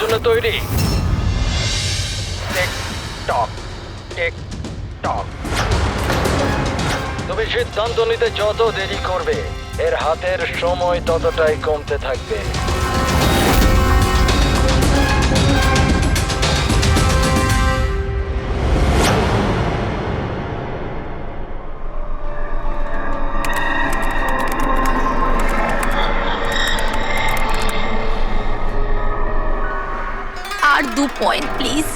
জন্য তৈরি? টিক টক, টিক টক। তুমি সিদ্ধান্ত নিতে যত দেরি করবে, এর হাতের সময় ততটাই কমতে থাকবে। আর 2 পয়েন্ট প্লিজ,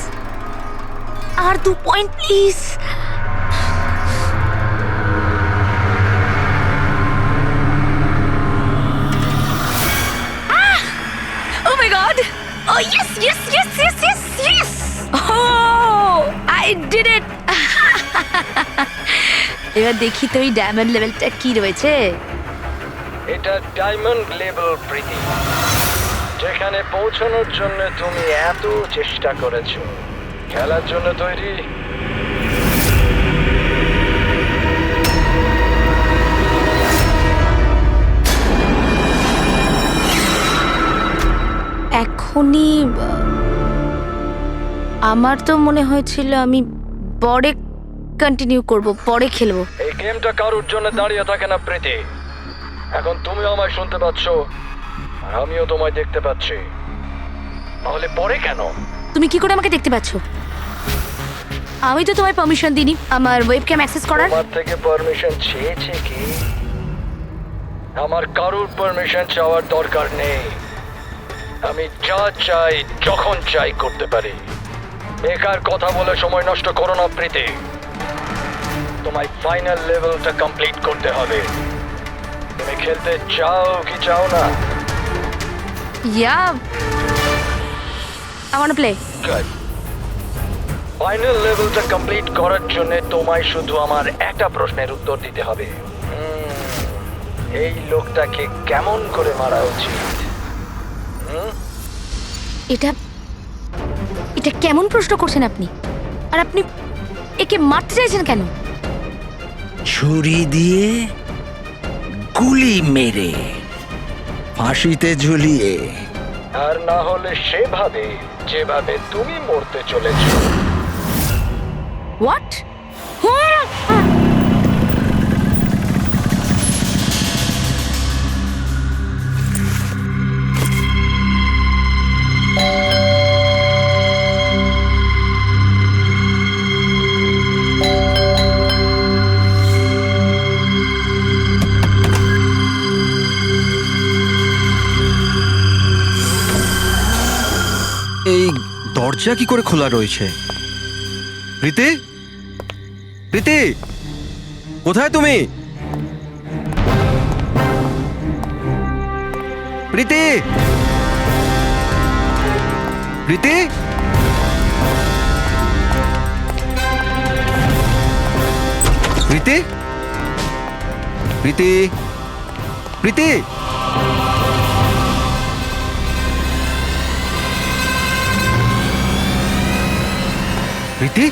আর 2 point please. Oh my god! Oh yes, yes, yes, yes, yes, yes! Oh, I did it! এবার দেখি তো এই ডায়মন্ড লেভেলটা কি রয়েছে। এটা ডায়মন্ড লেভেল প্রীতি, যেখানে পৌঁছানোর জন্য তুমি এত চেষ্টা করেছো। খেলার জন্য তৈরি? এখনই আমার তো মনে হয়েছিল আমি পরে কন্টিনিউ করব, পরে খেলবো। এই গেমটা কারোর জন্য দাঁড়িয়ে থাকে না প্রীতি। এখন তুমিও আমায় শুনতে পাচ্ছ, আর আমিও তোমায় দেখতে পাচ্ছি। তাহলে পরে কেন? তুমি কি করে আমাকে দেখতে পাচ্ছ? আমি তো তোমায় পারমিশন দিইনি আমার ওয়েবক্যাম অ্যাক্সেস করার। তোমার থেকে পারমিশন চেয়েছে কি? আমার কারোর পারমিশন চাওয়ার দরকার নেই। আমি যা চাই যখন চাই করতে পারি। বেকার কথা বলে সময় নষ্ট করো না প্রীতি। তোমায় ফাইনাল লেভেলটা কমপ্লিট করতে হবে। তুমি খেলতে চাও কি চাও না? Yeah, I want to play. Good. Final লেভেলটা কমপ্লিট করার জন্য তোমায় শুধু আমার একটা প্রশ্নের উত্তর দিতে হবে। এই লোকটাকে কেমন করে মারা উচিত? এটা কেমন প্রশ্ন করছেন আপনি? আর আপনি একে মারতে চাইছেন কেন? ছুরি দিয়ে, গুলি মেরে, ফাঁসিতে ঝুলিয়ে। আর না হলে সেভাবে যেভাবে তুমি মরতে চলেছ। What? এই দরজা কি করে খোলা রয়েছে? প্রীতি, প্রীতি, কোথায় তুমি? প্রীতি, প্রীতি, প্রীতি, প্রীতি, প্রীতি। প্রীতি,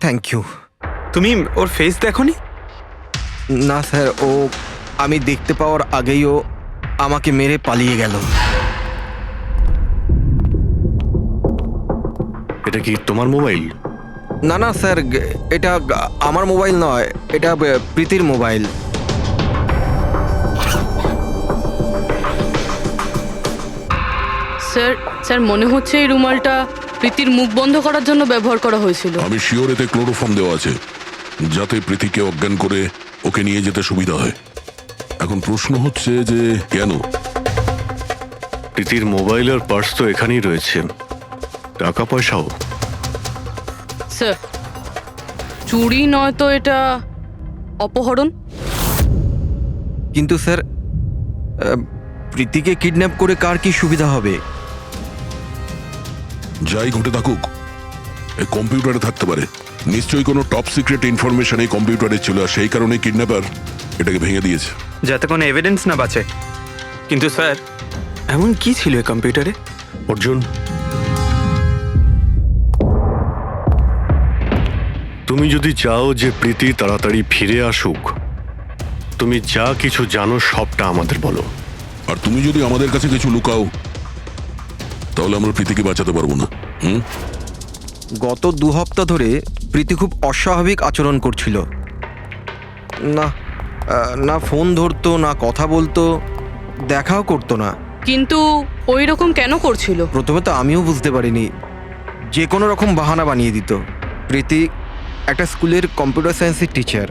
থ্যাংক ইউ। তুমি ওর ফেস দেখোনি? না স্যার, আমি দেখতে পাওয়ার আগেই ও আমাকে মেরে পালিয়ে গেল। এটা কি তোমার মোবাইল? না না স্যার, এটা আমার মোবাইল নয়, এটা প্রীতির মোবাইল। স্যার মনে হচ্ছে এই রুমালটা প্রীতির মুখ বন্ধ করার জন্য ব্যবহার করা হয়েছিল। আমি শিওর এতে ক্লোরোফর্ম দেওয়া আছে, যাতে প্রীতিকে অজ্ঞান করে ওকে নিয়ে যেতে সুবিধা হয়। এখন প্রশ্ন হচ্ছে যে কেন? প্রীতির মোবাইল আর পার্স তো এখানেই রয়েছে, টাকা পয়সাও। স্যার চুরি নয় তো এটা অপহরণ। কিন্তু স্যার, প্রীতিকে কিডন্যাপ করে কার কি সুবিধা হবে? যাই ঘটে থাকুক, এই কম্পিউটারে থাকতে পারে। নিশ্চয়ই কোনো টপ সিক্রেট ইনফরমেশন এই কম্পিউটারে ছিল, আর সেই কারণে কিডন্যাপার এটাকে ভেঙে দিয়েছে। যাতে কোনো এভিডেন্স না বাঁচে। কিন্তু স্যার, এমন কি ছিল এই কম্পিউটারে? অর্জুন, তুমি যদি চাও যে প্রীতি তাড়াতাড়ি ফিরে আসুক, তুমি যা কিছু জানো সবটা আমাদের বলো। আর তুমি যদি আমাদের কাছে কিছু লুকাও, তাহলে আমরা প্রীতিকে বাঁচাতে পারবো না। গত 2 সপ্তাহ ধরে প্রীতি খুব অস্বাভাবিক আচরণ করছিল। না না ফোন ধরতো, না কথা বলতো, দেখাও করতো না। কিন্তু ওই রকম কেন করছিল? প্রথমে তো আমিও বুঝতে পারিনি, যে কোনো রকম বাহানা বানিয়ে দিত। প্রীতি একটা স্কুলের কম্পিউটার সায়েন্সের টিচার।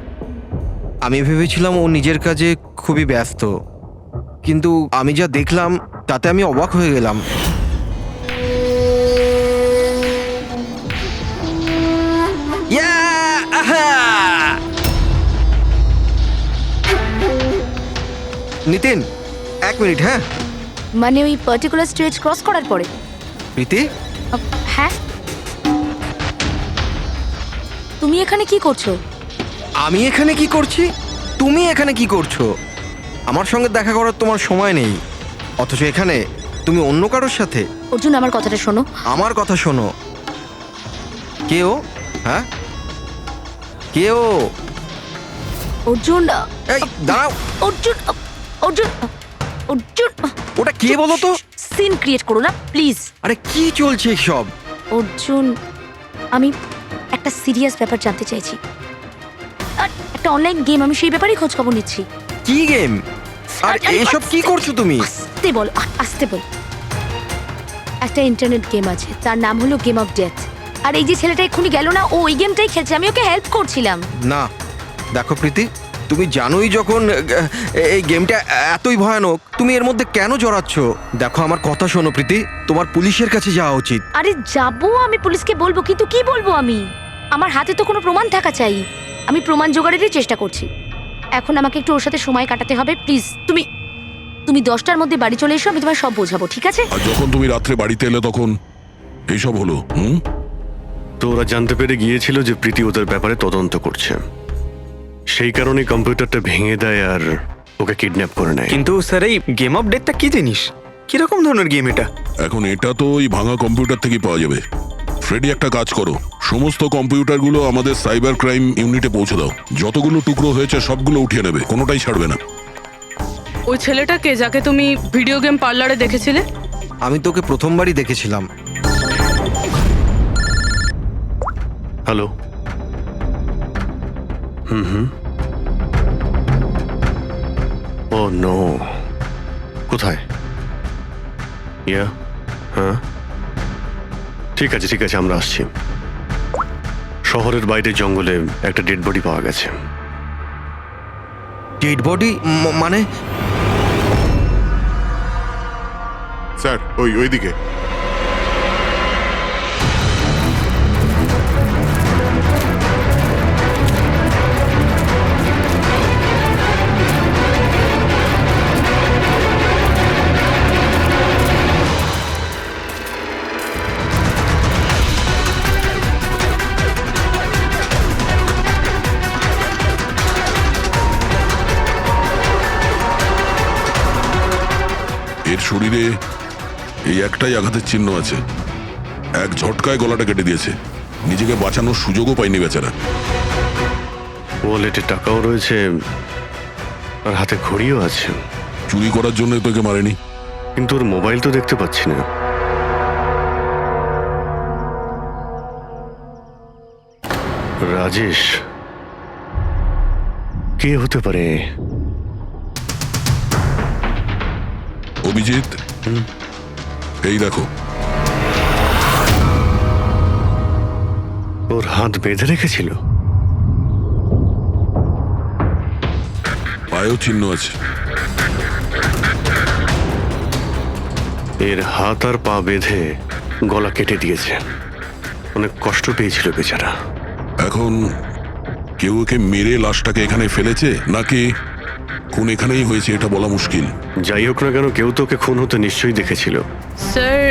আমি ভেবেছিলাম ও নিজের কাজে খুবই ব্যস্ত, কিন্তু আমি যা দেখলাম তাতে আমি অবাক হয়ে গেলাম। নিতিন, 1 মিনিট। হ্যাঁ মানে ওই পার্টিকুলার স্টেজ ক্রস করার পরে? প্রীতি, হ্যাঁ, তুমি এখানে কি করছো? আমি এখানে কি করছি? তুমি এখানে কি করছো? আমার সঙ্গে দেখা করার তোমার সময় নেই, অথচ এখানে তুমি অন্য কারোর সাথে। অর্জুন, আমার কথাটা শোনো। আমার কথা শোনো। কে ও? হ্যাঁ, কে ও? অর্জুন, এই দাঁড়াও। অর্জুন, অর্জুন, অর্জুন, ওটা কে বলো তো? সিন ক্রিয়েট করো না প্লিজ। আরে কি চলছে সব? অর্জুন, আমি একটা সিরিয়াস ব্যাপার জানতে চাইছি। আর একটা অনলাইন গেম, আমি সেই ব্যাপারেই খোঁজ খবর নিচ্ছি। কি গেম? আর এসব কি করছো তুমি? আস্তে বল, আস্তে বল। একটা ইন্টারনেট গেম আছে, তার নাম হলো গেম অফ ডেথ। আর এই যে ছেলেটা এক্ষুনি গেল না, ও ওই গেমটাই খেলছে। আমি ওকে হেল্প করছিলাম। না দেখো প্রীতি, তুমি জানোই যখন এই গেমটা এতই ভয়ানক, তুমি এর মধ্যে কেন জড়াচ্ছ? দেখো আমার কথা শোনো প্রীতি, তোমার পুলিশের কাছে যাওয়া উচিত। আরে যাবো, আমি পুলিশকে বলবো, কিন্তু কি বলবো আমি? আমার হাতে তো কোনো প্রমাণ থাকা চাই। আমি প্রমাণ জোগাড়েরই চেষ্টা করছি। এখন আমাকে একটু ওর সাথে সময় কাটাতে হবে। প্লিজ তুমি 10টার মধ্যে বাড়ি চলে এসো, আমি তোমায় সব বোঝাবো, ঠিক আছে? আর যখন তুমি রাত্রে বাড়িতে এলে তখন এইসব হলো। তো ওরা জানতে পেরে গিয়েছিল যে প্রীতি ওদের ব্যাপারে তদন্ত করছে, সেই কারণে কম্পিউটারটা ভেঙে দেয় আর ওকে কিডন্যাপ করে নেয়। কিন্তু স্যার, এই গেম অফ ডেথটা কি জিনিস? কিরকম ধরনের গেম এটা? এখন এটা তো ওই ভাঙা কম্পিউটার থেকে পাওয়া যাবে। ফ্রেডি, একটা কাজ করো, সমস্ত কম্পিউটারগুলো আমাদের সাইবার ক্রাইম ইউনিটে পৌঁছে দাও। যতগুলো টুকরো হয়েছে সবগুলো উঠিয়ে নেবে, কোনোটাই ছাড়বে না। ওই ছেলেটাকে যাকে তুমি ভিডিও গেম পার্লারে দেখেছিলে? আমি তোকে প্রথমবারই দেখেছিলাম। হ্যালো। ও নো, কোথায়? ইয়া, হ্যাঁ ঠিক আছে ঠিক আছে, আমরা আসছি। শহরের বাইরে জঙ্গলে একটা ডেড বডি পাওয়া গেছে। ডেড বডি মানে? স্যার, ওইদিকে। এর শরীরে এই একটাই আঘাতের চিহ্ন আছে। এক ঝটকায় গলাটা কেটে দিয়েছে, নিজেকে বাঁচানোর সুযোগও পায়নি বেচারা। ওয়ালেটে টাকাও রয়েছে আর হাতে ঘড়িও আছে। চুরি করার জন্য তোকে মারেনি। কিন্তু ওর মোবাইল তো দেখতে পাচ্ছি না। রাজেশ কে হতে পারে? অভিজিৎ, এই দেখো, ওর হাত বেঁধে রেখেছিল। পায়েও চিহ্ন আছে। এর হাত আর পা বেঁধে গলা কেটে দিয়েছে। অনেক কষ্ট পেয়েছিল বেচারা। এখন কেউ ওকে মেরে লাশটাকে এখানে ফেলেছে, নাকি খুন এখানেই হয়েছে এটা বলা মুশকিল। যাই হোক না কেন, কেউ তোকে খুন হতে নিশ্চয়ই দেখেছিল। স্যার,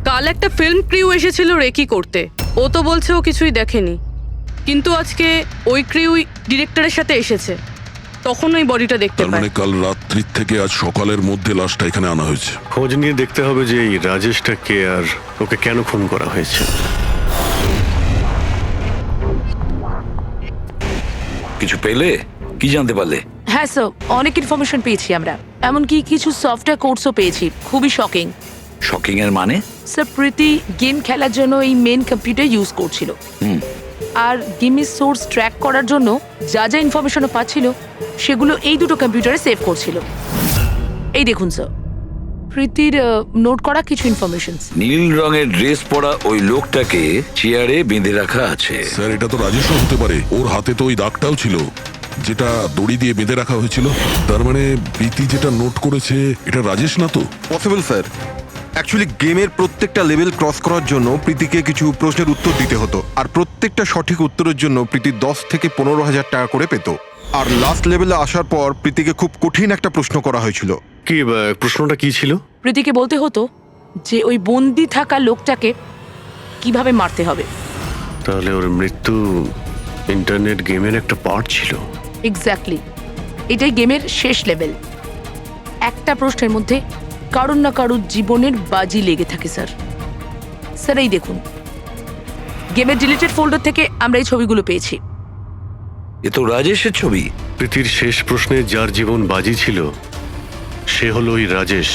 কাল একটা ফিল্ম ক্রিউ এসেছিল রেকি করতে। ও তো বলছে ও কিছুই দেখেনি। কিন্তু আজকে ওই ক্রিউ ডিরেক্টরের সাথে এসেছে, তখন ওই বডিটা দেখতে তার মানে পায়। কাল রাত্রির থেকে আজ সকালের মধ্যে লাশটা এখানে আনা হয়েছে। খোঁজ নিয়ে দেখতে হবে যে এই রাজেশটা কে আর ওকে কেন খুন করা হয়েছে। কিছু পেলে? কি জানতে পারলে? হ্যাঁ স্যার, অনেক ইনফরমেশন পেয়েছি আমরা, এমনকি কিছু সফটওয়্যার কোর্সও পেয়েছি। খুবই শকিং। শকিং এর মানে? স্যার, প্রীতি গেম খেলার জন্য এই মেন কম্পিউটার ইউজ করছিল, আর গেমের সোর্স ট্র্যাক করার জন্য যা যা ইনফরমেশনও পাচ্ছিল সেগুলো এই দুটো কম্পিউটারে সেভ করছিল। এই দেখুন স্যার, প্রীতির নোট করা কিছু ইনফরমেশন। নীল রঙের ড্রেস পরা ওই লোকটাকে চেয়ারে বেঁধে রাখা আছে। স্যার এটা তো রাজেশও হতে পারে, ওর হাতে তো ওই দাগটাও ছিল যেটা দড়ি দিয়ে বেঁধে রাখা হয়েছিল। তার মানে প্রীতি যেটা নোট করেছে এটা রাজেশ না তো? Possible sir. অ্যাকচুয়ালি গেমের প্রত্যেকটা লেভেল ক্রস করার জন্য প্রীতিকে কিছু প্রশ্নের উত্তর দিতে হতো, আর প্রত্যেকটা সঠিক উত্তরের জন্য প্রীতি 10 থেকে 15,000 টাকা করে পেত। আর লাস্ট লেভেলে আসার পর প্রীতিকে খুব কঠিন একটা প্রশ্ন করা হয়েছিল। কি প্রশ্নটা কি ছিল? প্রীতিকে বলতে হতো যে ওই বন্দি থাকা লোকটাকে কিভাবে মারতে হবে। তাহলে ওর মৃত্যু ইন্টারনেট গেমের একটা পার্ট ছিল। এক্স্যাক্টলি, এটাই গেমের শেষ লেভেল। একটা প্রশ্নের মধ্যে কারুর না কারুর জীবনের বাজি লেগে থাকে স্যার। স্যার এই দেখুন, গেমের ডিলিটেড ফোল্ডার থেকে আমরা এই ছবিগুলো পেয়েছি। এ তো রাজেশের ছবি। প্রীতির শেষ প্রশ্নে যার জীবন বাজি ছিল সে হলো ওই রাজেশ।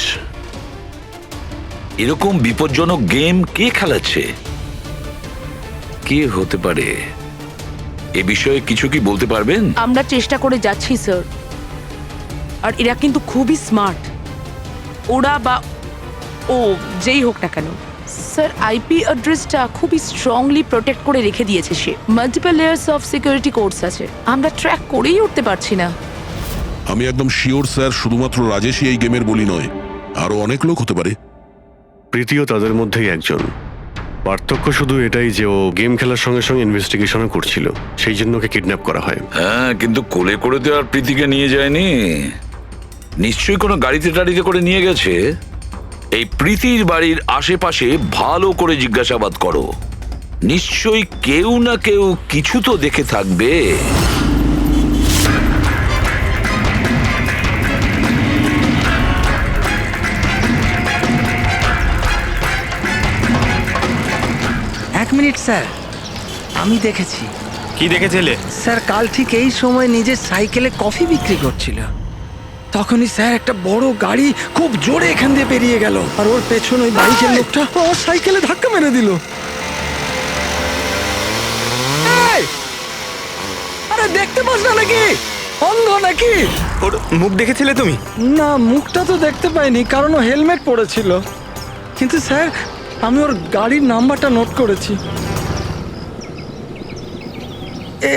এরকম বিপজ্জনক গেম কে খেলাচ্ছে? কে হতে পারে? এ বিষয়ে কিছু কি বলতে পারবেন? আমরা চেষ্টা করে যাচ্ছি স্যার, আর এরা কিন্তু খুবই স্মার্ট। ওরা বা ও যেই হোক না কেন স্যার, আইপি অ্যাড্রেসটা খুবই স্ট্রংলি প্রোটেক্ট করে রেখে দিয়েছে সে। Multiple layers of security codes আছে, আমরা ট্র্যাক করেই উঠতে পারছি না। আমি একদম শিওর স্যার, শুধুমাত্র রাজেশই এই গেমের বলি নয়, আরো অনেক লোক হতে পারে। প্রীতিও তাদের মধ্যেই একজন। পার্থক্য শুধু এটাই যে ও গেম খেলার সঙ্গে সঙ্গে ইনভেস্টিগেশনও করছিল, সেই জন্য ওকে কিডন্যাপ করা হয়। হ্যাঁ, কিন্তু কোলে করে তো আর প্রীতিকে নিয়ে যায়নি। নিশ্চয়ই কোনো গাড়িতে টাড়িতে করে নিয়ে গেছে। এই প্রীতির বাড়ির আশেপাশে ভালো করে জিজ্ঞাসাবাদ করো, নিশ্চয়ই কেউ না কেউ কিছু তো দেখে থাকবে। এক মিনিট স্যার, আমি দেখেছি। কি দেখেছিলে? স্যার কাল ঠিক এই সময় নিজের সাইকেলে কফি বিক্রি করছিল, তখনই স্যার একটা বড় গাড়ি খুব জোরে এখান দিয়ে বেরিয়ে গেল, আর ওর পেছন ওই বাইকের লোকটা ওর সাইকেলে ধাক্কা মেরে দিল। এই! আরে দেখতে পাস না নাকি? অন্ধ নাকি? ওর মুখ দেখেছিলে তুমি? না, মুখটা তো দেখতে পাইনি, কারণ ও হেলমেট পরেছিল। কিন্তু স্যার আমি ওর গাড়ির নাম্বারটা নোট করেছি,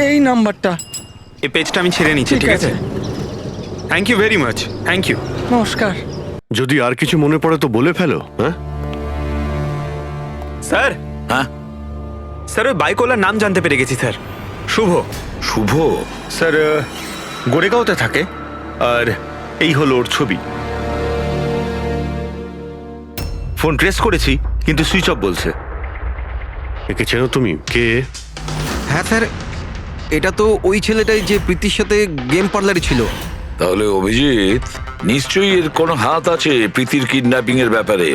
এই নাম্বারটা। এই পেজটা আমি ছেড়ে নিচ্ছি, ঠিক আছে? Thank you very much, thank you. নমস্কার। যদি আর কিছু মনে পড়ে তো বলে ফেলো। হ্যাঁ স্যার, হ্যাঁ স্যার ওই বাইকওয়ালার নাম জানতে পেরে গেছি স্যার। শুভ। শুভ? স্যার গোরেগাঁওতে থাকে, আর এই হলো ওর ছবি। ফোন ট্রেস করেছি কিন্তু সুইচ অফ বলছে। একে চেনো তুমি? কে? হ্যাঁ স্যার, এটা তো ওই ছেলেটাই যে প্রীতির সাথে গেম পার্লারে ছিল। তাহলে অভিজিৎ নিশ্চয়ই এর কোনো হাত আছে প্রীতির কিডন্যাপিং এর ব্যাপারে।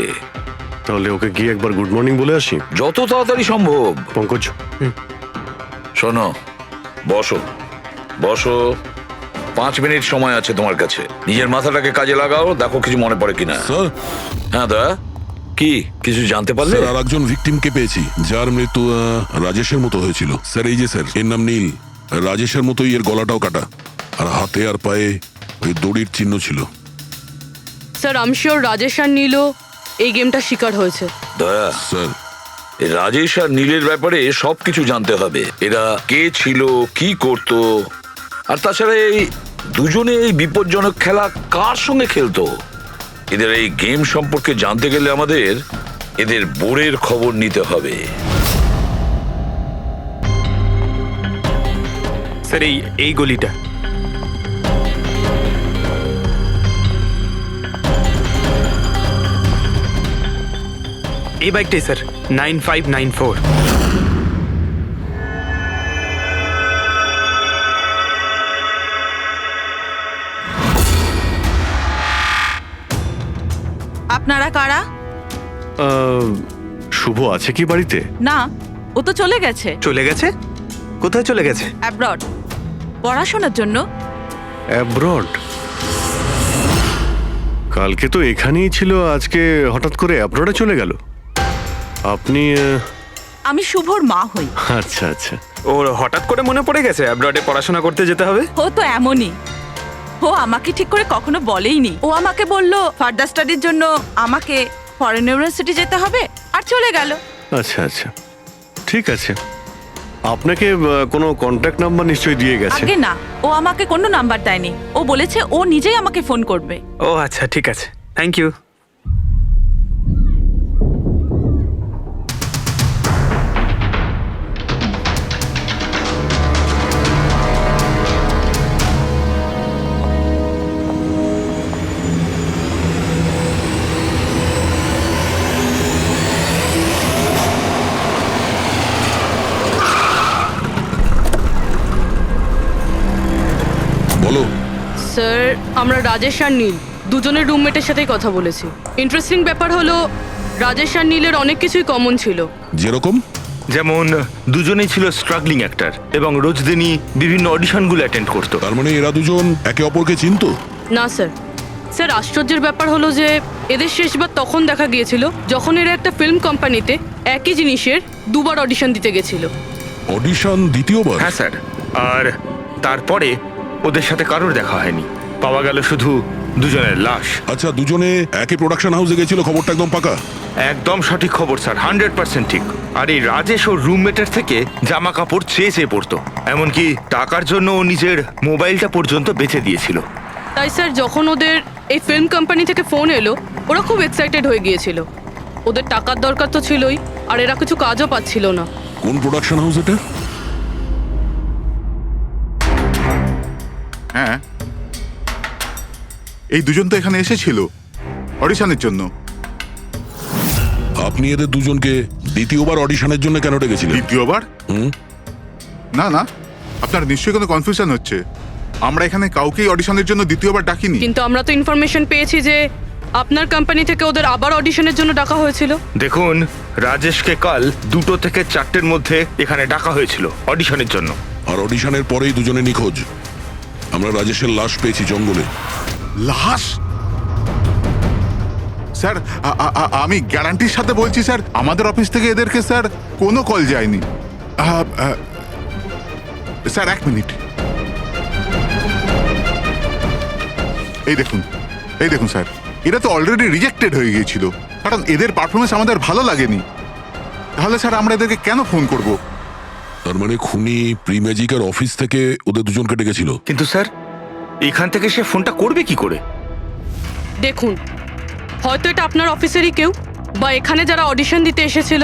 তাহলে ওকে গিয়ে একবার গুড মর্নিং বলে আসি। যত তাড়াতাড়ি সম্ভব। পঙ্কজ, শোনো, বসো বসো, 5 মিনিট সময় আছে তোমার কাছে। নিজের মাথাটাকে কাজে লাগাও, দেখো কিছু মনে পড়ে কিনা। স্যার, হ্যাঁ দা, কি কিছু জানতে পারলে? স্যার আর একজন ভিকটিমকে পেয়েছি যার মৃত্যু রাজেশের মতো হয়েছিল। স্যার এই যে স্যার, এর নাম নীল। রাজেশের মতোই এর গলাটাও কাটা, আর হাতে আর পায়ে ওই দড়ির চিহ্ন ছিল। স্যার আমি শিওর রাজেশ আর নীলও এই গেমটা শিকার হয়েছে। দয়া, স্যার এই রাজেশ আর নীলের ব্যাপারে সবকিছু জানতে হবে। এরা কে ছিল, কি করত, আর তাছাড়া এই দুজনে এই বিপজ্জনক খেলা কার সঙ্গে খেলতো। এদের এই গেম সম্পর্কে জানতে গেলে আমাদের এদের বোর্ডের খবর নিতে হবে। স্যার এই গলিটা। এই বাইকটাই স্যার, 9594। আপনারা কারা? শুভ আছে কি বাড়িতে? না, ও তো চলে গেছে চলে গেছে? কোথায় চলে গেছে? অ্যাব্রড, পড়াশোনার জন্য। অ্যাব্রড? কালকে তো এখানেই ছিল, আজকে হঠাৎ করে অ্যাব্রডে চলে গেল। আপনি আমি শুভর মা হই। আচ্ছা আচ্ছা। ওর হঠাৎ করে মনে পড়ে গেছে অ্যাব্রডে পড়াশোনা করতে যেতে হবে। ও তো এমনই, ও আমাকে ঠিক করে কখনো বলেইনি। ও আমাকে বলল ফার্দার স্টাডির জন্য আমাকে ফরেন ইউনিভার্সিটি যেতে হবে, আর চলে গেল। আচ্ছা আচ্ছা, ঠিক আছে। আপনাকে কোনো কন্ট্যাক্ট নাম্বার নিশ্চয়ই দিয়ে গেছে? আগে না, ও আমাকে কোনো নাম্বার দেয়নি। ও বলেছে ও নিজেই আমাকে ফোন করবে। ও আচ্ছা, ঠিক আছে, থ্যাংক ইউ। বলো। স্যার, আমরা রাজেশ আর নীল দুজনের রুমমেটের সাথেই কথা বলেছি। ইন্টারেস্টিং ব্যাপার হলো রাজেশ আর নীলের অনেক কিছুই কমন ছিল। যেরকম? যেমন দুজনেই ছিল স্ট্রাগলিং অ্যাক্টর এবং রোজ দিনই বিভিন্ন অডিশনগুলো অ্যাটেন্ড করতো। তার মানে এরা দুজন একে অপরকে চিনতো? না স্যার। স্যার, আশ্চর্যের ব্যাপার হলো যে এদের শেষবার তখন দেখা গিয়েছিল যখন এরা একটা ফিল্ম কোম্পানিতে একই জিনিসের দুবার অডিশন দিতে গেছিল। অডিশন দ্বিতীয়বার? হ্যাঁ স্যার, আর তারপরে ওদের সাথে কারোর দেখা হয়নি, পাওয়া গেল শুধু দুজনের লাশ। আচ্ছা, দুজনে একই প্রোডাকশন হাউসে গেছিল, খবরটা একদম পাকা? একদম সঠিক খবর স্যার, 100% ঠিক। আর এই রাজেশ ওর রুমমেটের থেকে জামা কাপড় চেয়ে চেয়ে পড়তো, এমনকি টাকার জন্য ও নিজের মোবাইলটা পর্যন্ত বেচে দিয়েছিল। তাই স্যার, যখন ওদের এই ফিল্ম কোম্পানি থেকে ফোন এলো ওরা খুব এক্সাইটেড হয়ে গিয়েছিল। ওদের টাকার দরকার তো ছিলই, আর এরা কিছু কাজও পাচ্ছিল না। কোন প্রোডাকশন হাউস এটা? হ্যাঁ, এই দুজন তো এখানে এসেছিল অডিশনের জন্য। আপনি এদের দুজনকে দ্বিতীয়বার অডিশনের জন্য কেন ডেকেছিলেন? দ্বিতীয়বার? হুম? না না, আপনার নিশ্চয়ই কোনো কনফিউশন হচ্ছে। আমরা এখানে কাউকেই অডিশনের জন্য দ্বিতীয়বার ডাকিনি। কিন্তু আমরা তো ইনফরমেশন পেয়েছি যে আপনার কোম্পানি থেকে ওদের আবার অডিশনের জন্য ডাকা হয়েছিল। দেখুন, রাজেশকে কাল 2টো থেকে 4টের মধ্যে এখানে ডাকা হয়েছিল অডিশনের জন্য। আর অডিশনের পরেই দুজনে নিখোঁজ। আমরা রাজেশের লাশ পেয়েছি জঙ্গলে। লাশ? স্যার, আমি গ্যারান্টির সাথে বলছি স্যার, আমাদের অফিস থেকে এদেরকে স্যার কোনো কল যায়নি। Sir, 1 minute. এই দেখুন স্যার, এরা তো অলরেডি রিজেক্টেড হয়ে গিয়েছিল, কারণ এদের পারফরমেন্স আমাদের ভালো লাগেনি। তাহলে স্যার আমরা এদেরকে কেন ফোন করব? তার মানে খুনি প্রি ম্যাজিকের অফিস থেকে ওদের দুজনকে ডেকেছিল। কিন্তু স্যার, এখান থেকে সে ফোনটা করবে কি করে? দেখুন, হয়তো এটা আপনার অফিসেরই কেউ, বা এখানে যারা অডিশন দিতে এসেছিল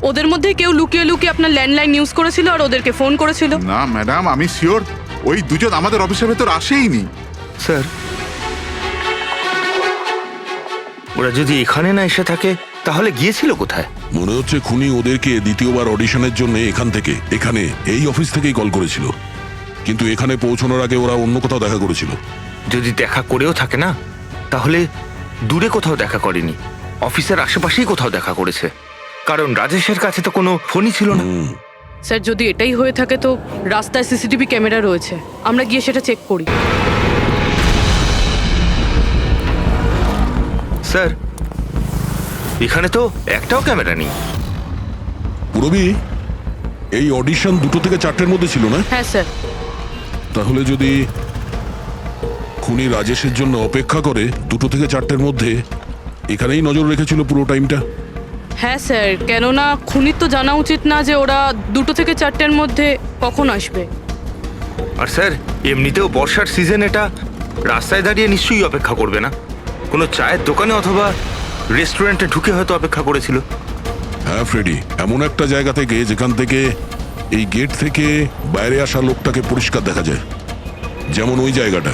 ওদের মধ্যে কেউ লুকিয়ে লুকিয়ে আপনার ল্যান্ডলাইন ইউজ করেছিল আর ওদেরকে ফোন করেছিল। না ম্যাডাম, আমি শিওর ওই দুজন আমাদের অফিসের ভেতর আসেইনি। স্যার, ওরা যদি এখানে না এসে থাকে তাহলে গিয়েছিল কোথায়? মনে হচ্ছে খুনি ওদেরকে দ্বিতীয়বার অডিশনের জন্য এখানে এই অফিস থেকেই কল করেছিল, কিন্তু এখানে পৌঁছানোর আগে ওরা অন্য কোথাও দেখা করেছিল। যদি দেখা করেও থাকে না, তাহলে দূরে কোথাও দেখা করেনি, অফিসের আশেপাশেই কোথাও দেখা করেছে, কারণ রাজেশের কাছে তো কোনো ফোনই ছিল না। স্যার, যদি এটাই হয়ে থাকে তো রাস্তায় সিসিটিভি ক্যামেরা রয়েছে, আমরা গিয়ে সেটা চেক করি। স্যার, এখানে তো একটাও ক্যামেরা নেই। পুরবি, এই অডিশন 2টো থেকে 4টের মধ্যে ছিল না? হ্যাঁ স্যার। তাহলে যদি খুনি রাজেশের জন্য অপেক্ষা করে 2টো থেকে 4টের মধ্যে, এখানেই নজর রেখেছিল পুরো টাইমটা। হ্যাঁ স্যার, কেননা খুনির তো জানা উচিত না যে ওরা 2টো থেকে 4টের মধ্যে কখন আসবে। আর স্যার, এমনিতেও বর্ষার সিজন, এটা রাস্তায় দাঁড়িয়ে নিশ্চয়ই অপেক্ষা করবে না, কোনো চায়ের দোকানে অথবা রেস্টুরেন্টে ঢুকে হয়তো অপেক্ষা করেছিল। হ্যাঁ ফ্রেডি, এমন একটা জায়গা থেকে যেখান থেকে এই গেট থেকে বাইরে আসা লোকটাকে পরিষ্কার দেখা যায়, যেমন ওই জায়গাটা।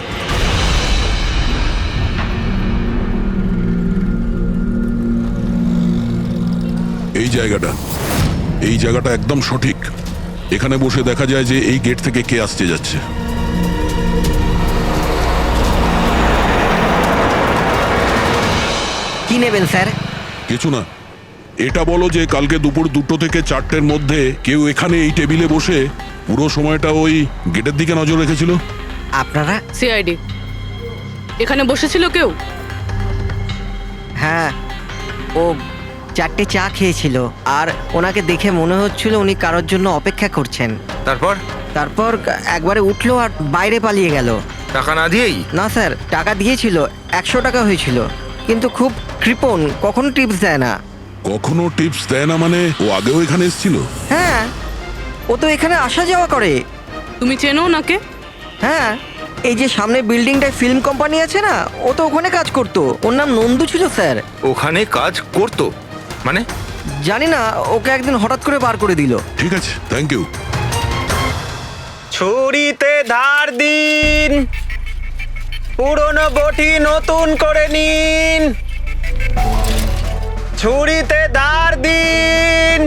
এই জায়গাটা একদম সঠিক। এখানে বসে দেখা যায় যে এই গেট থেকে কে আসতে যাচ্ছে। কি নেবেন স্যার? কিছু না, এটা বলো যে কালকে দুপুর 2টো থেকে 4টের মধ্যে কেউ এখানে এই টেবিলে বসে পুরো সময়টা ওই গেটের দিকে নজর রেখেছিল? আপনারা? সিআইডি এখানে বসেছিল কেউ? হ্যাঁ, ও 4টে চা খেয়েছিল আর ওনাকে দেখে মনে হচ্ছিল উনি কারোর জন্য অপেক্ষা করছেন। তারপর তারপর একবারে উঠলো আর বাইরে পালিয়ে গেল। টাকা না দিয়েই? না স্যার, টাকা দিয়েছিল, 100 টাকা হয়েছিল, কিন্তু খুব কৃপণ, কখনো টিপস দেয় না। কখনো টিপস দেয় না মানে ও আগেও এখানে এসেছিল? হ্যাঁ, ও তো এখানে আসা যাওয়া করে। তুমি চেনো নাকে? হ্যাঁ, এই যে সামনে বিল্ডিংটায় ফিল্ম কোম্পানি আছে না, ও তো ওখানে কাজ করতো। ওর নাম নন্দু ছিল স্যার। ওখানে কাজ করতো মানে? জানি না, ওকে একদিন হঠাৎ করে বার করে দিল। ঠিক আছে, থ্যাংক ইউ। ছুরিতে ধার দিন, পুরনো বটি নতুন করে নিন। ছুরিতে ধার দিন।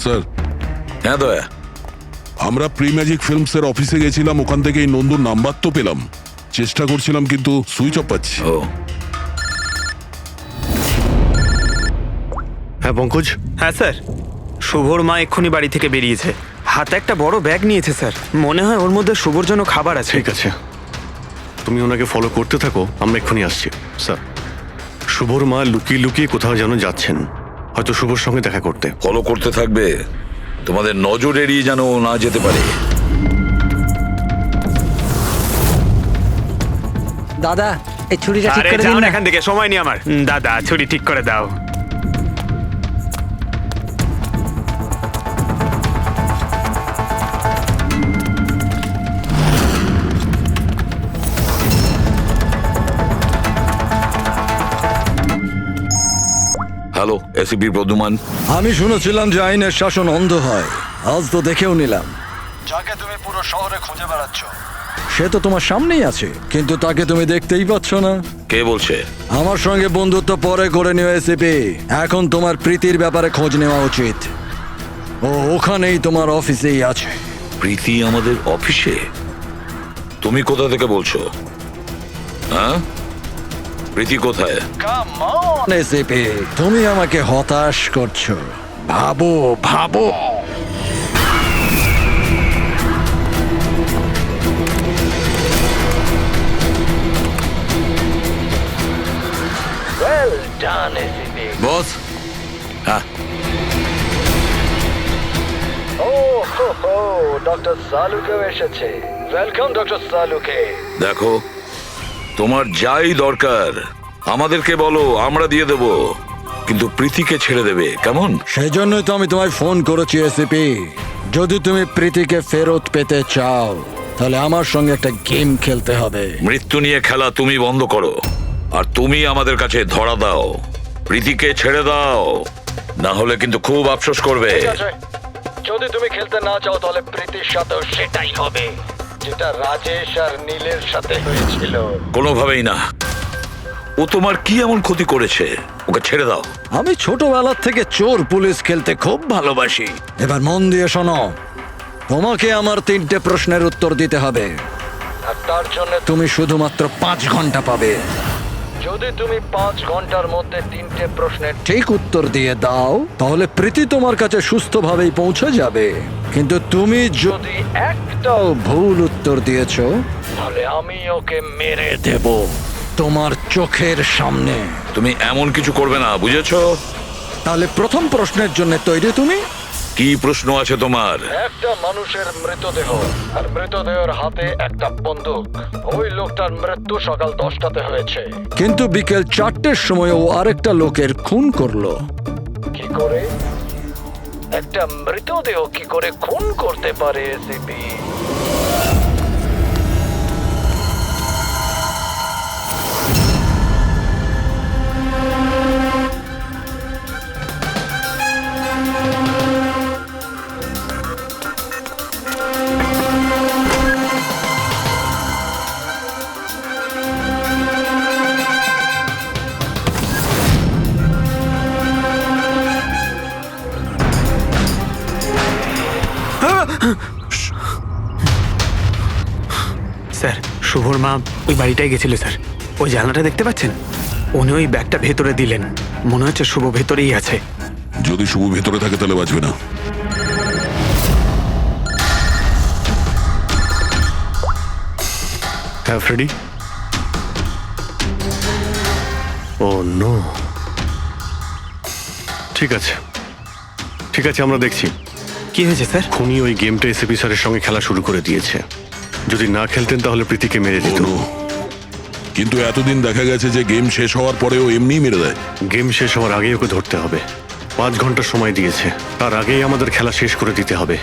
স্যার, হ্যাঁ দয়া, আমরা প্রি ম্যাজিক ফিল্মসের অফিসে গেছিলাম, ওখান থেকে এই নন্দুর নাম্বার তো পেলাম, চেষ্টা করছিলাম কিন্তু সুইচ অফ পাচ্ছি। ও হ্যাঁ পঙ্কজ, হ্যাঁ স্যার, শুভর মা এক্ষুনি বাড়ি থেকে বেরিয়েছে, হাতে একটা বড় ব্যাগ নিয়েছে স্যার। মনে হয় ওর মধ্যে শুভর জন্য খাবার আছে। ঠিক আছে, তুমি ওনাকে ফলো করতে থাকো, আমরা এক্ষুনি আসছি। স্যার, শুভর মা লুকিয়ে লুকিয়ে কোথাও যেন যাচ্ছেন, হয়তো শুভর সঙ্গে দেখা করতে। ফলো করতে থাকবে, তোমাদের নজর এড়িয়ে যেন ও না যেতে পারে। দাদা, এই ছুরিটা ঠিক করে দিন না। এখান থেকে সময় নেই আমার। দাদা, ছুরি ঠিক করে দাও। Hello, ACP Pradyuman. আমি শুনেছিলাম যে আইনের শাসন অন্ধ হয়, আজ তো দেখেও নিলাম। যাকে তুমি পুরো শহরে খুঁজে বেড়াচ্ছ সে তো তোমার সামনেই আছে, কিন্তু তাকে তুমি দেখতেই পাচ্ছ না। কে বলছে? আমার সঙ্গে বন্ধুত্ব পরে করে নিও এসিপি, এখন তোমার প্রীতির ব্যাপারে খোঁজ নেওয়া উচিত। ও ওখানেই তোমার অফিসেই আছে। প্রীতি আমাদের অফিসে? তুমি কোথা থেকে বলছো? হ্যাঁ, প্রীতি কোথায়? এসিপি, তুমি আমাকে হতাশ করছো। ভাবো ভাবো। বস। হ্যাঁ, ডক্টর সালুকে এসেছে। Welcome doctor Salunke. দেখো, তোমার যাই দরকার আমাদেরকে বলো, আমরা দিয়ে দেব, কিন্তু প্রীতিকে ছেড়ে দেবে, কেমন? সেই জন্যই তো আমি তোমায় ফোন করেছি এসিপি। যদি তুমি প্রীতিকে ফেরত পেতে চাও তাহলে আমার সঙ্গে একটা গেম খেলতে হবে। মৃত্যু নিয়ে খেলা তুমি বন্ধ করো, আর তুমি আমাদের কাছে ধরা দাও। প্রীতিকে ছেড়ে দাও, না হলে কিন্তু খুব আফসোস করবে। যদি তুমি খেলতে না চাও তাহলে প্রীতির সাথেও সেটাই হবে, যেটা রাজেশ আর নীলের সাথে হয়েছিল। কোনোভাবেই না। ও তোমার কি এমন ক্ষতি করেছে? ওকে ছেড়ে দাও। আমি ছোটবেলার থেকে চোর পুলিশ খেলতে খুব ভালোবাসি। এবার মন দিয়ে শোনো, তোমাকে আমার 3টে প্রশ্নের উত্তর দিতে হবে, আর তার জন্য তুমি শুধুমাত্র 5 ঘন্টা পাবে। যদি তুমি 5 ঘন্টার মধ্যে 3টে প্রশ্নের ঠিক উত্তর দিয়ে দাও তাহলে প্রীতি তোমার কাছে সুস্থভাবেই পৌঁছে যাবে, কিন্তু তুমি যদি একটাও ভুল উত্তর দিয়েছো তাহলে আমি ওকে মেরে দেব তোমার চোখের সামনে। তুমি এমন কিছু করবে না, বুঝেছো? তাহলে প্রথম প্রশ্নের জন্য তৈরি তুমি? কি প্রশ্ন আছে তোমার? একটা মানুষের মৃতদেহ, আর মৃতদেহের হাতে একটা বন্দুক। ওই লোকটার মৃত্যু সকাল 10টাতে হয়েছে, কিন্তু বিকেল 4টের সময় ও আরেকটা লোকের খুন করলো। কি করে? একটা মৃতদেহ কি করে খুন করতে পারে এসিপি? স্যার শুভর মা ওই বাড়িটায় গেছিল স্যার। ওই জানলাটা দেখতে পাচ্ছেন? উনি ওই ব্যাগটা ভেতরে দিলেন। মনে হচ্ছে শুভ ভেতরেই আছে। যদি শুভ ভেতরে থাকে তাহলে বাঁচবে না। হ্যাঁ ফ্রেডি। ও নো। ঠিক আছে ঠিক আছে, আমরা দেখছি। কি হয়েছে স্যার? খুনি ওই গেমটা এসএপি স্যারের সঙ্গে খেলা শুরু করে দিয়েছে। যদি না খেলতেন তাহলে প্রীতিকে মেরে দিত। ও নো। কিন্তু এতদিন দেখা গেছে যে গেম শেষ হওয়ার পরেও এমনিই মেরে দেয়। গেম শেষ হওয়ার আগেই ওকে ধরতে হবে। 5 ঘন্টা সময় দিয়েছে, তার আগেই আমাদের খেলা শেষ করে দিতে হবে।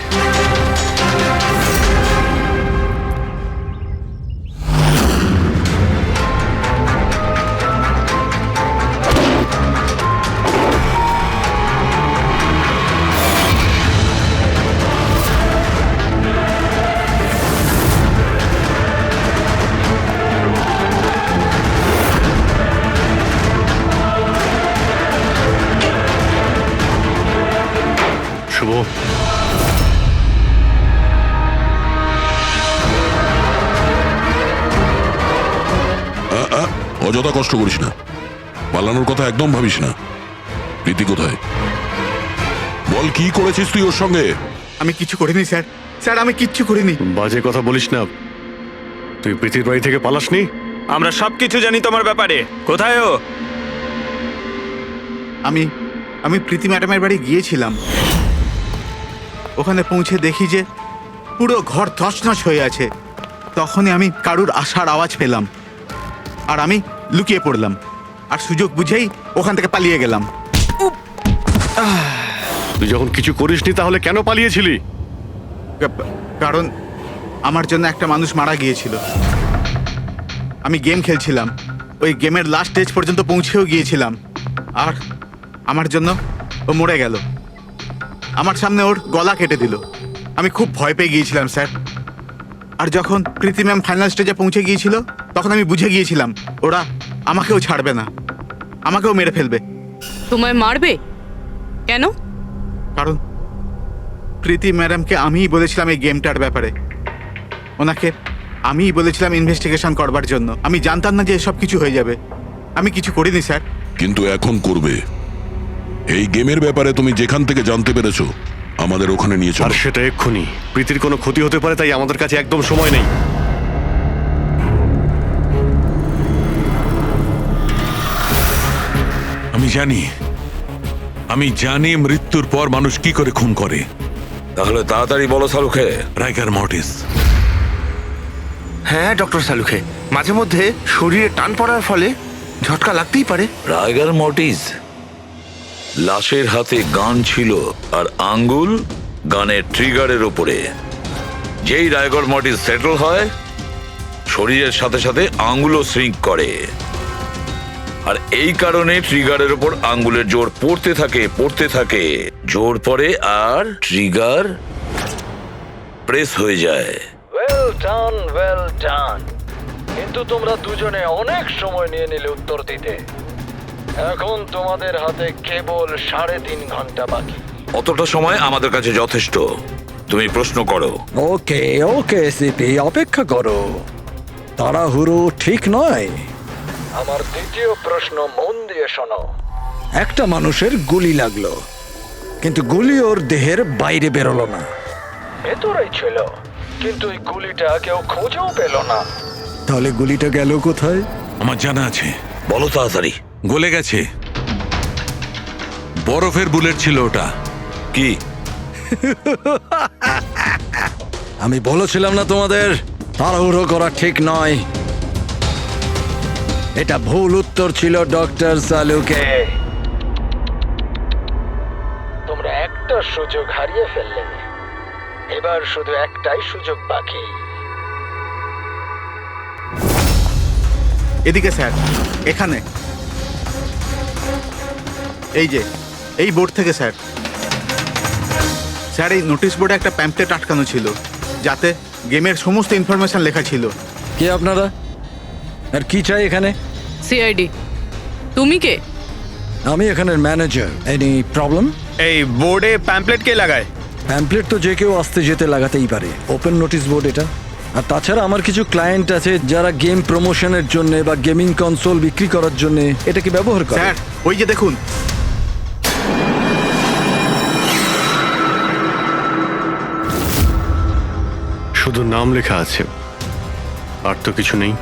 শুভ, অযথা কষ্ট করিস না, পালানোর কথা একদম ভাবিস না। প্রীতি কোথায়? বল কি করেছিস তুই ওর সঙ্গে? আমি কিছু করিনি স্যার, স্যার আমি কিচ্ছু করিনি। বাজে কথা বলিস না। তুই প্রীতির বাড়ি থেকে পালাসনি? আমরা সবকিছু জানি তোমার ব্যাপারে। কোথায় ও? আমি প্রীতি ম্যাডামের বাড়ি গিয়েছিলাম। ওখানে পৌঁছে দেখি যে পুরো ঘর তছনছ হয়ে আছে। তখনই আমি কারুর আসার আওয়াজ পেলাম, আর আমি লুকিয়ে পড়লাম, আর সুযোগ বুঝেই ওখান থেকে পালিয়ে গেলাম। তুই যখন কিছু করিসনি তাহলে কেন পালিয়েছিলি? কারণ আমার জন্য একটা মানুষ মারা গিয়েছিল। আমি গেম খেলছিলাম, ওই গেমের লাস্ট স্টেজ পর্যন্ত পৌঁছেও গিয়েছিলাম, আর আমার জন্য ও মরে গেল। আমার সামনে ওর গলা কেটে দিল। আমি খুব ভয় পেয়ে গিয়েছিলাম স্যার। আর যখন প্রীতি ম্যাম ফাইনাল স্টেজে পৌঁছে গিয়েছিল তখন আমি বুঝে গিয়েছিলাম ওরা আমাকেও ছাড়বে না, আমাকেও মেরে ফেলবে। তোমায় মারবে কেন? কারণ প্রীতি ম্যাডামকে আমিই বলেছিলাম এই গেমটার ব্যাপারে। ওনাকে আমিই বলেছিলাম ইনভেস্টিগেশন করবার জন্য। আমি জানতাম না যে এসব কিছু হয়ে যাবে। আমি কিছু করিনি স্যার। কিন্তু এখন করবে। এই গেমের ব্যাপারে তুমি যেখান থেকে জানতে পেরেছো আমাদের ওখানে নিয়ে আর চলো। সেটা এক্ষুনি। প্রীতির কোনো ক্ষতি হতে পারে, তাই আমাদের কাছে একদম সময় নেই। আমি জানি মৃত্যুর পর মানুষ কি করে খুন করে। তাহলে তাড়াতাড়ি বলো শালুখে। রাইগার মর্টিস। হ্যাঁ ডক্টর সালুখে, মাঝে মধ্যে শরীরে টান পড়ার ফলে ঝটকা লাগতেই পারে। রাইগার মর্টিস। লাশের হাতে গান ছিল আর আঙ্গুল গানের ট্রিগারের ওপরে। যেই রাইগার মর্টিস সেটেল হয় শরীরের সাথে সাথে আঙ্গুলও শ্রিঙ্ক করে, আর এই কারণে ট্রিগারের ওপর আঙ্গুলের জোর পড়তে থাকে, জোর পড়ে আর ট্রিগার প্রেস হয়ে যায়। Well done. কিন্তু তোমরা দুজনে অনেক সময় নিয়ে নিলে উত্তর দিতে। এখন তোমাদের হাতে কেবল 3.5 ঘন্টা বাকি। অতটা সময় আমাদের কাছে যথেষ্ট। তুমি প্রশ্ন করো। ওকে সিপি, অপেক্ষা করো, তাড়াহুড়ো ঠিক নয়। আমার দ্বিতীয় প্রশ্ন মন দিয়ে শোনো। একটা মানুষের গুলি লাগলো, কিন্তু গুলি ওর দেহের বাইরে বেরোলো না। ভেতরেই ছিল, কিন্তু এই গুলিটা কেউ খুঁজেও পেল না। তাহলে গুলিটা গেল কোথায়? আমার জানা আছে। বলো তাড়াতাড়ি। গলে গেছে। বরফের বুলেট ছিল ওটা। কি? আমি বলেছিলাম না তোমাদের তাড়াহুড়ো করা ঠিক নয়। এটা ভুল উত্তর ছিল ডক্টর সালুকে। তোমরা একটা সুযোগ হারিয়ে ফেললে। এবার শুধু একটাই সুযোগ বাকি। এদিকে স্যার, এখানে এই যে এই বোর্ড থেকে স্যার। স্যার এই নোটিশ বোর্ডে একটা প্যাম্পলেট আটকানো ছিল, যাতে গেমের সমস্ত ইনফরমেশন লেখা ছিল। কে আপনারা আর কি চাই এখানে? সিআইডি। তুমি কে? আমি এখানের ম্যানেজার। Any problem? এই বোর্ডে প্যাম্পলেট কে লাগায়? প্যাম্পলেট তো যে কেউ আসতে যেতে লাগাতেই পারে, ওপেন নোটিশ বোর্ড এটা। আর তাছাড়া আমার কিছু ক্লায়েন্ট আছে যারা গেম প্রমোশনের জন্য বা গেমিং কনসোল বিক্রি করার জন্য এটাকে ব্যবহার করে। স্যার ওই যে দেখুন, শুধু নাম লেখা আছে, আর তো কিছু নেই।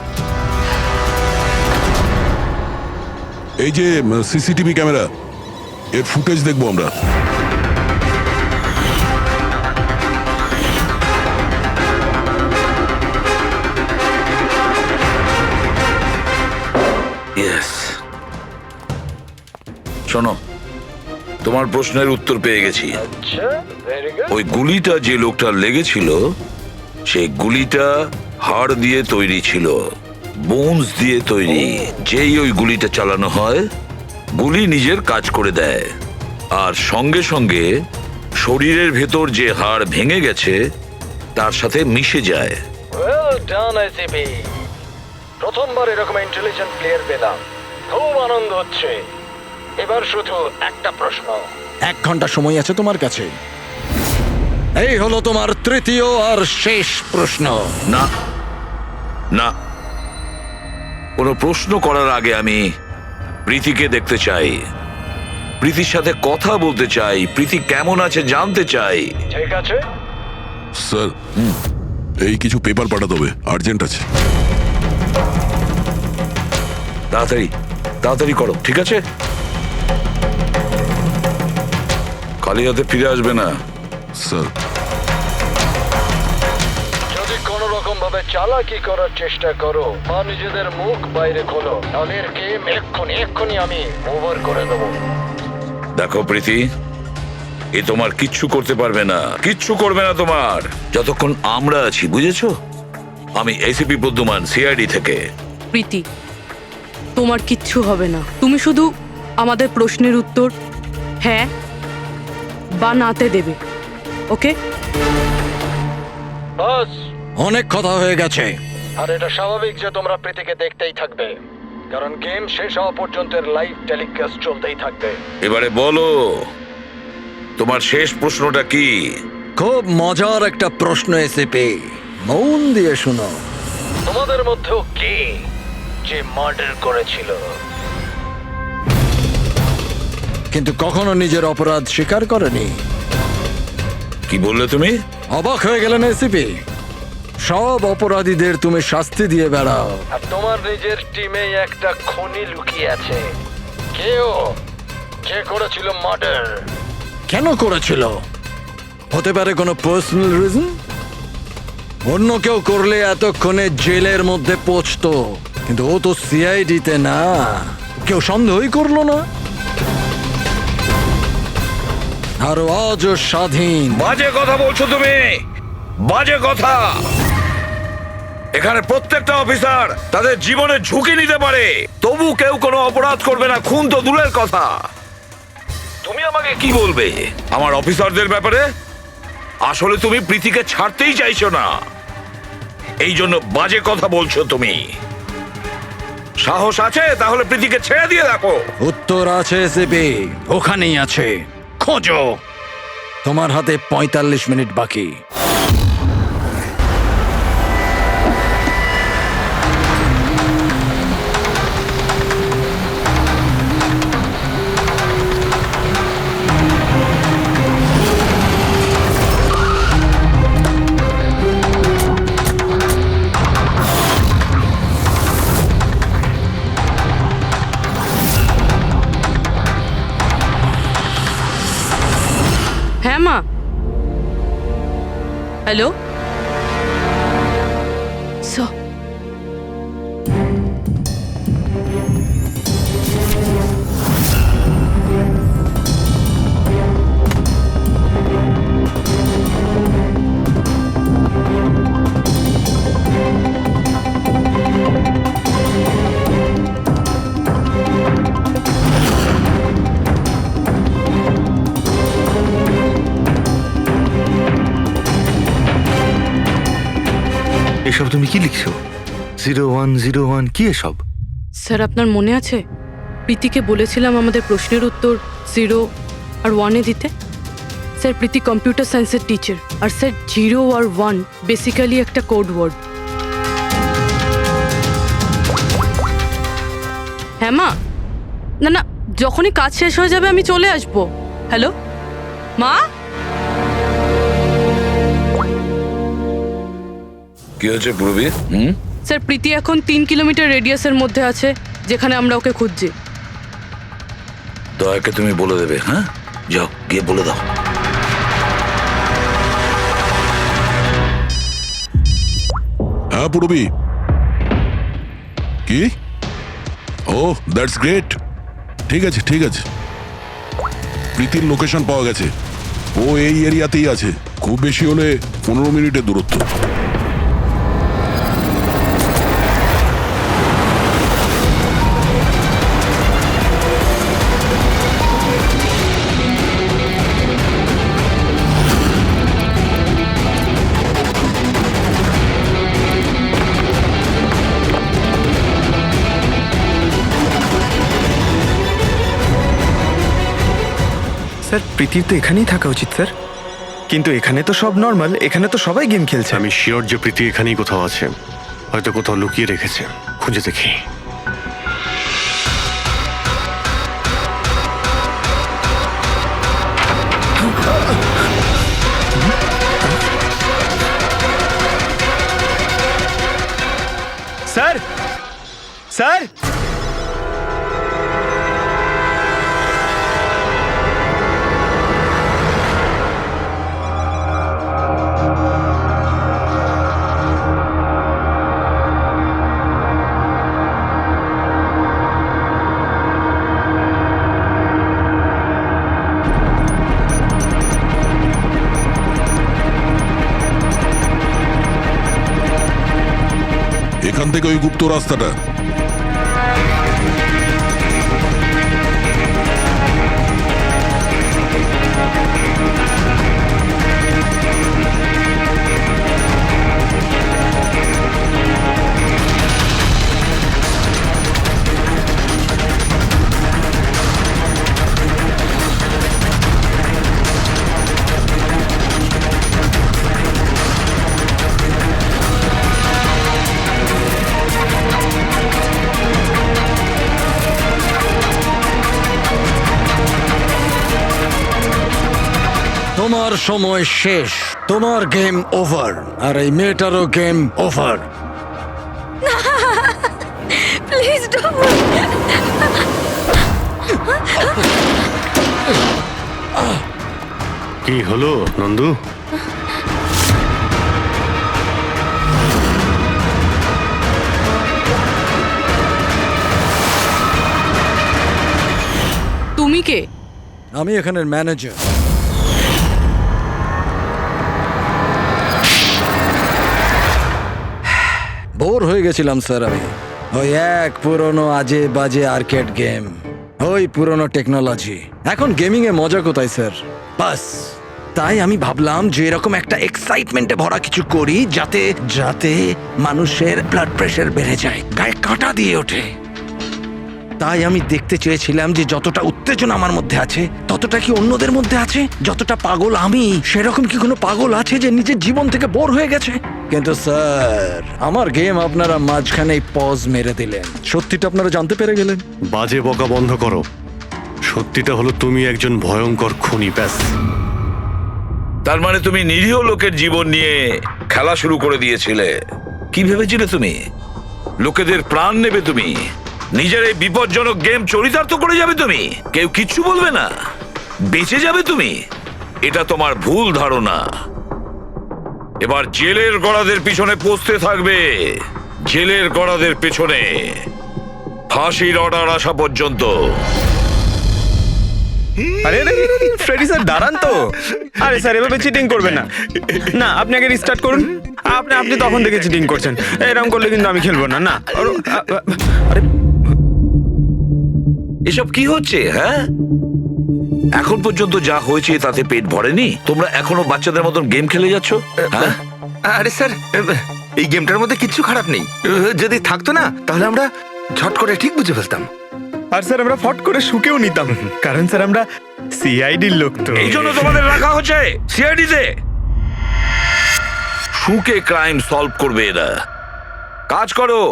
এই যে সিসিটিভি ক্যামেরা, এর ফুটেজ দেখবো আমরা। ইয়েস, শোনো, তোমার প্রশ্নের উত্তর পেয়ে গেছি। আচ্ছা, ভেরি গুড। ওই গুলিটা যে লোকটার লেগেছিল, সেই গুলিটা হাড় দিয়ে তৈরি ছিল, বোনস দিয়ে তৈরি। যেই ওই গুলিটা চালানো হয়, গুলি নিজের কাজ করে দেয়, আর সঙ্গে সঙ্গে শরীরের ভেতর যে হাড় ভেঙে গেছে তার সাথে মিশে যায়। ওয়েল ডান আইসিপি, প্রথমবার এরকম ইন্টেলিজেন্ট প্লেয়ার পেলাম, খুব আনন্দ হচ্ছে। এবার শুধু একটা প্রশ্ন। 1 ঘন্টা সময় আছে তোমার কাছে। এই হলো তোমার তৃতীয় আর শেষ প্রশ্ন। না না, কোনো প্রশ্ন করার আগে আমি প্রীতিকে দেখতে চাই, প্রীতির সাথে কথা বলতে চাই, প্রীতি কেমন আছে জানতে চাই। ঠিক আছে, স্যার, এই কিছু পেপার পাঠাতে হবে, আর্জেন্ট আছে। তাড়াতাড়ি তাড়াতাড়ি করো, ঠিক আছে? খালি হাতে ফিরে আসবে না। স্যার, যদি কোনো রকম ভাবে চালাকি করার চেষ্টা করো বা নিজেদের মুখ বাইরে খোলো, তাহলে এর গেম এক্ষুনি আমি ওভার করে দেবো। দেখো প্রীতি, এ তোমার কিচ্ছু করতে পারবে না, কিচ্ছু করবে না তোমার, যতক্ষণ আমরা আছি, বুঝেছো? আমি এসিপি প্রদ্যুমান, সিআইডি থেকে। প্রীতি, তোমার কিচ্ছু হবে না। তুমি শুধু আমাদের প্রশ্নের উত্তর হ্যাঁ বা নাতে দেবে, ওকে? বাস, অনেক কথা হয়ে গেছে। আর এটা স্বাভাবিক যে তোমরা প্রীতিকে দেখতেই থাকবে, কারণ গেম শেষ হওয়া পর্যন্ত লাইভ টেলিকাস্ট চলতেই থাকবে। এবারে বলো, তোমার শেষ প্রশ্নটা কি? খুব মজার একটা প্রশ্ন এসেপি, মন দিয়ে শুনো। তোমাদের মধ্যেও কে যে মার্ডার করেছিল? কিন্তু কখনো নিজের অপরাধ স্বীকার করেনি। কি বললে তুমি? অবাক হয়ে গেলেন এসিপি? সব অপরাধীদের তুমি শাস্তি দিয়ে বেড়াও, আর তোমার নিজের টিমে একটা খুনি লুকিয়ে আছে। কেউ যে করেছিল মার্ডার? কেন করেছিল? হতে পারে কোনো পার্সোনাল রিজন। অন্য কেউ করলে এতক্ষণে জেলের মধ্যে পৌঁছতো, কিন্তু ও তো সিআইডিতে না, কেউ সন্দেহই করলো না। আর আজও স্বাধীন। বাজে কথা বলছো তুমি, বাজে কথা। এখানে প্রত্যেকটা অফিসার তাদের জীবনে ঝুঁকি নিতে পারে, তবু কেউ কোনো অপরাধ করবে না, খুন তো দূরের কথা। তুমি আমাকে কি বলবে আমার অফিসারদের ব্যাপারে? আসলে তুমি প্রীতিকে ছাড়তেই চাইছো না, এই জন্য বাজে কথা বলছো তুমি। সাহস আছে তাহলে প্রীতিকে ছেড়ে দিয়ে দেখো। উত্তর আছে এসিপি, ওখানেই আছে, খোঁজো। তোমার হাতে 45 মিনিট বাকি। হ্যাঁ মা, হ্যালো। এসব তুমি কি লিখছো? 0101 কি এসব? স্যার, আপনার মনে আছে প্রীতিকে বলেছিলাম আমাদের প্রশ্নের উত্তর 0 আর 1-এ দিতে? স্যার প্রীতি কম্পিউটার সায়েন্সের টিচার, আর স্যার 0 আর 1 বেসিক্যালি একটা কোড ওয়ার্ড। হ্যাঁ মা, না না, যখনই কাজ শেষ হয়ে যাবে আমি চলে আসবো। হ্যালো মা। কি হয়েছে পূর্বী? স্যার প্রীতি এখন 3 কিলোমিটার রেডিয়াসের মধ্যে আছে, যেখানে আমরা ওকে খুঁজছি। দয়াকে তুমি বলে দেবে। হ্যাঁ, যাও গিয়ে বলে দাও। হ্যাঁ পূর্বী, কি? ও দ্যাটস গ্রেট। ঠিক আছে ঠিক আছে, প্রীতির লোকেশন পাওয়া গেছে। ও এই এরিয়াতেই আছে, খুব বেশি হলে 15 মিনিটের দূরত্ব। স্যার প্রীতির তো এখানেই থাকা উচিত স্যার, কিন্তু এখানে তো সব নর্মাল, এখানে তো সবাই গেম খেলছে। আমি শিওর যে প্রীতি এখানেই কোথাও আছে, হয়তো কোথাও লুকিয়ে রেখেছে। খুঁজে দেখি। স্যার স্যার এখান থেকে ওই গুপ্ত রাস্তাটা। তোমার সময় শেষ, তোমার গেম ওভার, আর এই মেয়েটারও গেম ওভার। Please don't. কি হলো নন্দু? তুমি কে? আমি এখানের ম্যানেজার। বোর হয়ে গেছিলাম স্যার আমি। ওই এক পুরনো আজে বাজে আর্কেড গেম, ওই পুরনো টেকনোলজি। এখন গেমিং এ মজা কোথায় স্যার? বাস তাই আমি ভাবলাম যে এরকম একটা এক্সাইটমেন্টে ভরা কিছু করি, যাতে যাতে মানুষের ব্লাড প্রেশার বেড়ে যায়, গায়ে কাঁটা দিয়ে ওঠে। তাই আমি দেখতে চেয়েছিলাম যে যতটা উত্তেজনা আমার মধ্যে আছে, ততটা কি অন্যদের মধ্যে আছে? যতটা পাগল আমি, সেরকম কি কোনো পাগল আছে যে নিজের জীবন থেকে বোর হয়ে গেছে? কিন্তু স্যার, আমার গেম আপনারা মাঝখানেই পজ মেরে দিলেন। সত্যিটা আপনারা জানতে পেরে গেলেন। বাজে বকা বন্ধ করো। সত্যিটা হলো তুমি একজন ভয়ঙ্কর খুনি, ব্যাস। তার মানে তুমি নিরীহ লোকের জীবন নিয়ে খেলা শুরু করে দিয়েছিলে। কি ভেবেছিলে তুমি? লোকেদের প্রাণ নেবে তুমি? নিজের এই বিপজ্জনক গেম চরিতার্থ করে যাবে তুমি? কেউ কিচ্ছু বলবে না, বেঁচে যাবে তুমি? এটা তোমার ভুল ধারণা। এবার জেলের গড়াদের পিছনে পৌঁছতে থাকবে, জেলের গড়াদের পেছনে, ফাঁসির অর্ডার আসা পর্যন্ত। আরে ফ্রেডি স্যার দাঁড়ান তো। আরে স্যার এভাবে চিটিং করবেন না। না, আপনি আগে রিস্টার্ট করুন। আপনি তখন থেকে চিটিং করছেন, এরকম করলে কিন্তু আমি খেলবো না। না আরে এসব কি হচ্ছে? হ্যাঁ, এখন পর্যন্ত যা হয়েছে তাতে পেট ভরেনি? তোমরা এখনো বাচ্চাদের মতন গেম খেলে যাচ্ছ? হ্যাঁ? আরে স্যার, এই গেমটার মধ্যে কিচ্ছু খারাপ নেই। যদি থাকতো না, তাহলে আমরা ঝট করে ঠিক বুঝে ফেলতাম। আর স্যার আমরা ফট করে শুকেও নিতাম, কারণ স্যার আমরা সিআইডির লোক তো। এই জন্য তোমাদের রাখা হচ্ছে সিআইডিতে। শুকে ক্রাইম সলভ করবে এরা। কাজ করো।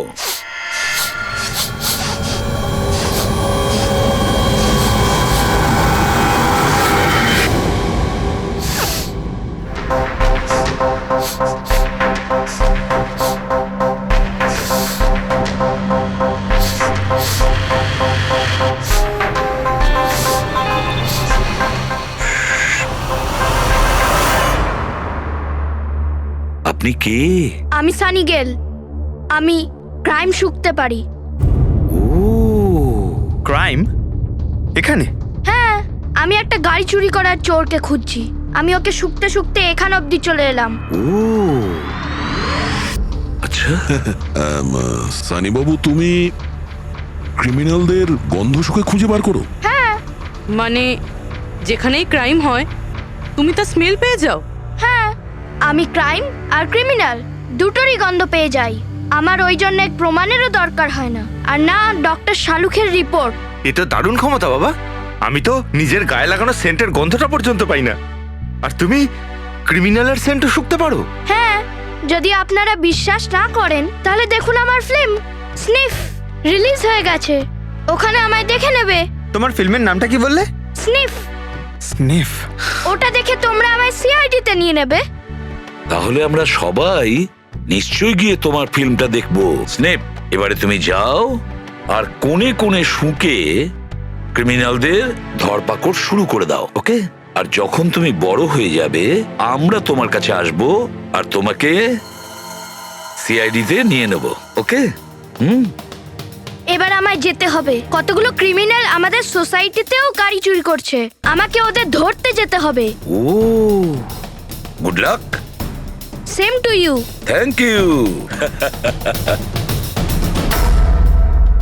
আপনি কে? আমি সানি গেল। আমি ক্রাইম শুকতে পারি। ও, ক্রাইম এখানে? হ্যাঁ, আমি একটা গাড়ি চুরি করার চোরকে খুঁজছি। আমি ওকে শুকতে শুকতে এখান অবধি চলে এলাম। ও আচ্ছা। সানি বাবু, তুমি ক্রিমিনালদের গন্ধ শুকে খুঁজে বার করো? হ্যাঁ মানে যেখানেই ক্রাইম হয় তুমি তা স্মেল পেয়ে যাও? হ্যাঁ, আমি ক্রাইম আর ক্রিমিনাল দুটোরই গন্ধ পেয়ে যাই। আমার ওই জন্য এক প্রমাণেরও দরকার হয় না, আর না ডক্টর শালুখের রিপোর্ট। এ তো দারুণ ক্ষমতা বাবা। আমি তো নিজের গায়ে লাগানো সেন্টের গন্ধটা পর্যন্ত পাই না, আর তুমি ক্রিমিনালের সেন্টও শুকতে পারো? হ্যাঁ, যদি আপনারা বিশ্বাস না করেন তাহলে দেখুন আমার ফিল্ম স্নিফ রিলিজ হয়ে গেছে। ওখানে আমায় দেখে নেবে। তোমার ফিল্মের নামটা কি বললে? স্নিফ। স্নিফ। ওটা দেখে তোমরা আমায় সিআইডিতে নিয়ে নেবে। তাহলে আমরা সবাই নিশ্চয়ই গিয়ে তোমার ফিল্মটা দেখবো। স্নেপ, এবারে তুমি যাও আর কোণে কোণে শুকে ক্রিমিনালদের ধরপাকড় শুরু করে দাও, ওকে? আর যখন তুমি বড় হয়ে যাবে আমরা তোমার কাছে আসব আর তোমাকে সিআইডিতে নিয়ে নেব, ওকে? এবার আমায় যেতে হবে। কতগুলো ক্রিমিনাল আমাদের সোসাইটিতেও গাড়ি চুরি করছে। আমাকে ওদের ধরতে যেতে হবে। ও, good luck. Same to you. Thank you.